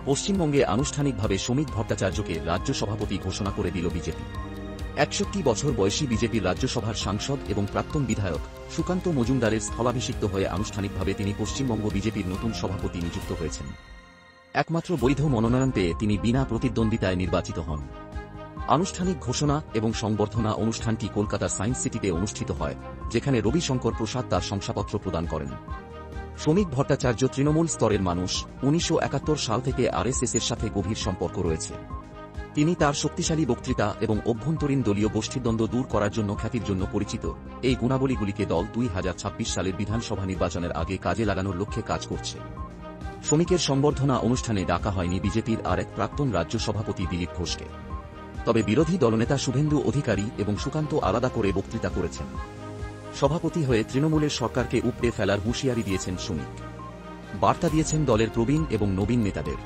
পশ্চিমবঙ্গে আনুষ্ঠানিকভাবে শ্রমিক ভট্টাচার্যকে রাজ্য সভাপতি ঘোষণা করে দিল বিজেপি। ৬১ বছর বয়সী বিজেপির রাজ্যসভার সাংসদ এবং প্রাক্তন বিধায়ক সুকান্ত মজুমদারের স্থলাভিষিক্ত হয়ে আনুষ্ঠানিকভাবে তিনি পশ্চিমবঙ্গ বিজেপির নতুন সভাপতি নিযুক্ত হয়েছেন। একমাত্র বৈধ মনোনয়ন পেয়ে তিনি বিনা প্রতিদ্বন্দ্বিতায় নির্বাচিত হন। আনুষ্ঠানিক ঘোষণা এবং সংবর্ধনা অনুষ্ঠানটি কলকাতার সায়েন্স সিটিতে অনুষ্ঠিত হয়, যেখানে রবিশঙ্কর প্রসাদ তার শংসাপত্র প্রদান করেন। শ্রমিক ভট্টাচার্য তৃণমূল স্তরের মানুষ। ১৯৭১ সাল থেকে আরএসএসের সাথে গভীর সম্পর্ক রয়েছে। তিনি তার শক্তিশালী বক্তৃতা এবং অভ্যন্তরীণ দলীয় গোষ্ঠীদ্বন্দ্ব দূর করার জন্য খ্যাতির জন্য পরিচিত। এই গুণাবলীগুলিকে দল ২০২৬ সালের বিধানসভা নির্বাচনের আগে কাজে লাগানোর লক্ষ্যে কাজ করছে। শ্রমিকের সংবর্ধনা অনুষ্ঠানে ডাকা হয়নি বিজেপির আর এক প্রাক্তন রাজ্য সভাপতি দিলীপ ঘোষকে। তবে বিরোধী দলনেতা শুভেন্দু অধিকারী এবং সুকান্ত আলাদা করে বক্তৃতা করেছেন। সভাপতি হয়ে তৃণমূলের সরকারকে উপড়ে ফেলার হুঁশিয়ারি দিয়েছেন শ্রমিক। বার্তা দিয়েছেন দলের প্রবীণ এবং নবীন নেতাদের।